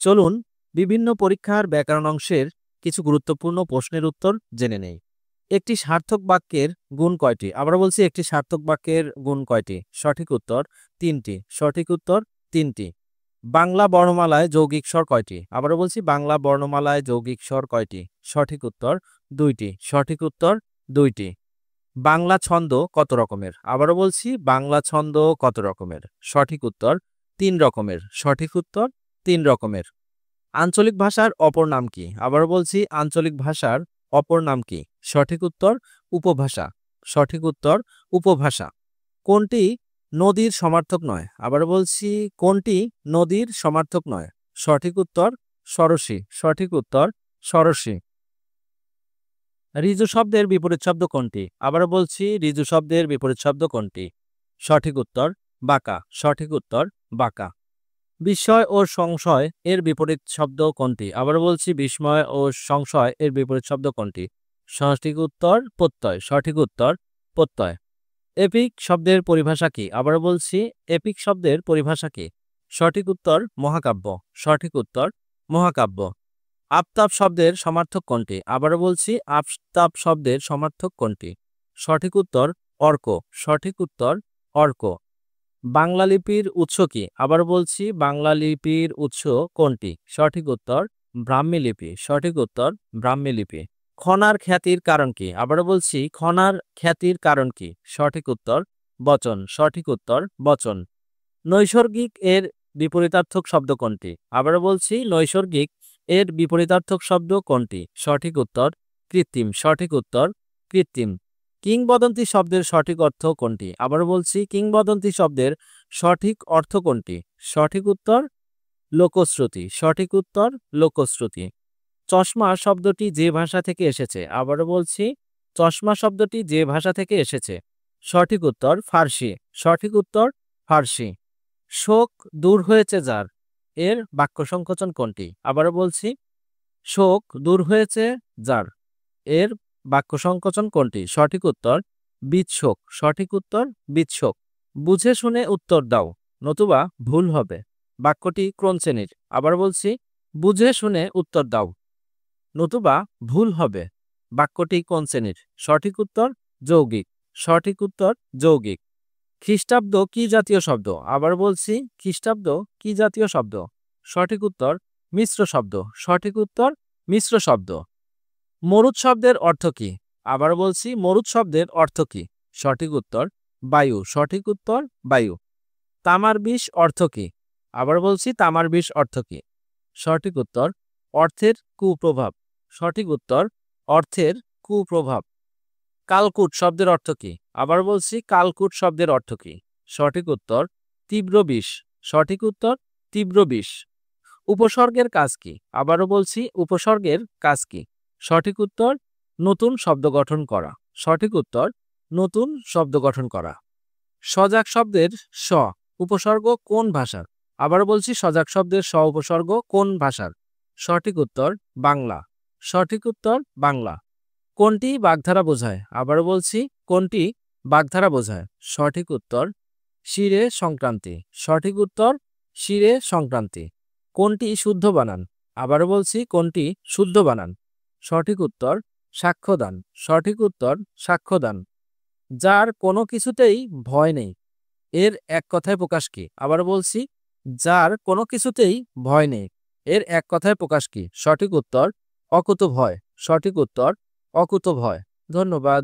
চলুন বিভিন্ন পরীক্ষার ব্যাকরণ অংশের কিছু গুরুত্বপূর্ণ প্রশ্নের উত্তর জেনে নেই। একটি সার্থক বাক্যের গুণ কয়টি? আবার বলছি, একটি সার্থক বাক্যের গুণ কয়টি? সঠিক উত্তর ৩টি। সঠিক উত্তর ৩টি। বাংলা বর্ণমালায় যৌগিক স্বর কয়টি? আবার বলছি, বাংলা বর্ণমালায় যৌগিক স্বর কয়টি? সঠিক উত্তর ২টি। সঠিক উত্তর ২টি। বাংলা ছন্দ কত রকমের? আবারও বলছি, বাংলা ছন্দ কত রকমের? সঠিক উত্তর ৩ রকমের। সঠিক উত্তর ৩ রকমের। আঞ্চলিক ভাষার অপর নাম কি? আবারও বলছি, আঞ্চলিক ভাষার অপর নাম কি? সঠিক উত্তর উপভাষা। সঠিক উত্তর উপভাষা। কোনটি নদীর সমার্থক নয়? আবার বলছি, কোনটি নদীর সমার্থক নয়? সঠিক উত্তর সরসী। সঠিক উত্তর সরসী। ঋজু শব্দের বিপরীত শব্দ কোনটি? আবার বলছি, ঋজু শব্দের বিপরীত শব্দ কোনটি? সঠিক উত্তর বাঁকা। সঠিক উত্তর বাঁকা। বিস্ময় ও সংশয় এর বিপরীত শব্দ কোনটি? আবার বলছি, বিস্ময় ও সংশয় এর বিপরীত শব্দ কোনটি? সঠিক উত্তর প্রত্যয়। সঠিক উত্তর প্রত্যয়। এপিক শব্দের পরিভাষা কি? আবার বলছি, এপিক শব্দের পরিভাষা কি? সঠিক উত্তর মহাকাব্য। সঠিক উত্তর মহাকাব্য। আফতাব শব্দের সমার্থক কোনটি? আবার বলছি, আফতাব শব্দের সমার্থক কোনটি? সঠিক উত্তর অর্ক। সঠিক উত্তর অর্ক। বাংলা লিপির উৎস কি? আবার বলছি, বাংলা লিপির উৎস কোনটি? সঠিক উত্তর ব্রাহ্মী লিপি। সঠিক উত্তর ব্রাহ্মী লিপি। খনার খ্যাতির কারণ কি? আবার বলছি, খনার খ্যাতির কারণ কি? সঠিক উত্তর বচন। সঠিক উত্তর বচন। নৈসর্গিক এর বিপরীতার্থক শব্দ কোনটি? আবার বলছি, নৈসর্গিক এর বিপরীতার্থক শব্দ কোনটি? সঠিক উত্তর কৃত্রিম। সঠিক উত্তর কৃত্রিম। কিংবদন্তি শব্দের সঠিক অর্থ কোনটি? আবার বলছি, কিংবদন্তি শব্দের সঠিক অর্থ কোনটি? সঠিক উত্তর লোকশ্রুতি। সঠিক উত্তর লোকশ্রুতি। চশমা শব্দটি যে ভাষা থেকে এসেছে? আবার বলছি, চশমা শব্দটি যে ভাষা থেকে এসেছে? সঠিক উত্তর ফার্সি। সঠিক উত্তর ফার্সি। শোক দূর হয়েছে যার, এর বাক্য সংকোচন কোনটি? আবার বলছি, শোক দূর হয়েছে যার, এর বাক্য সংকোচন কোনটি? সঠিক উত্তর বিচ্ছোক। সঠিক উত্তর বিচ্ছোক। বুঝে শুনে উত্তর দাও, নতুবা ভুল হবে। বাক্যটি কোন শ্রেণীর? আবার বলছি, বুঝে শুনে উত্তর দাও, নতুবা ভুল হবে। বাক্যটি কোন শ্রেণীর? সঠিক উত্তর যৌগিক। সঠিক উত্তর যৌগিক। খ্রিস্টাব্দ কি জাতীয় শব্দ? আবার বলছি, খ্রিস্টাব্দ কি জাতীয় শব্দ? সঠিক উত্তর মিশ্র শব্দ। সঠিক উত্তর মিশ্র শব্দ। মরুৎ শব্দের অর্থ কি? আবার বলছি, মরুৎ শব্দের অর্থ কি? সঠিক উত্তর বায়ু। সঠিক উত্তর বায়ু। তামার বিষ অর্থ কি? আবার বলছি, তামার বিষ অর্থ কি? সঠিক উত্তর অর্থের কুপ্রভাব। সঠিক উত্তর অর্থের কুপ্রভাব। কালকূট শব্দের অর্থ কি? আবার বলছি, কালকূট শব্দের অর্থ কি? সঠিক উত্তর তীব্র বিষ। সঠিক উত্তর তীব্র বিষ। উপসর্গের কাজ কি? আবারও বলছি, উপসর্গের কাজ কি? সঠিক উত্তর নতুন শব্দ গঠন করা। সঠিক উত্তর নতুন শব্দ গঠন করা। সজাগ শব্দের স উপসর্গ কোন ভাষার? আবার বলছি, সজাগ শব্দের স উপসর্গ কোন ভাষার? সঠিক উত্তর বাংলা। সঠিক উত্তর বাংলা। কোনটি বাগধারা বোঝায়? আবার বলছি, কোনটি বাগধারা বোঝায়? সঠিক উত্তর শিরে সংক্রান্তি। সঠিক উত্তর শিরে সংক্রান্তি। কোনটি শুদ্ধ বানান? আবার বলছি, কোনটি শুদ্ধ বানান? সঠিক উত্তর সাক্ষ্যদান। সঠিক উত্তর সাক্ষ্যদান। যার কোনো কিছুতেই ভয় নেই, এর এক কথায় প্রকাশ কি? আবার বলছি, যার কোনো কিছুতেই ভয় নেই, এর এক কথায় প্রকাশ কি? সঠিক উত্তর অকুতভয়। সঠিক উত্তর অকুতভয়। ধন্যবাদ।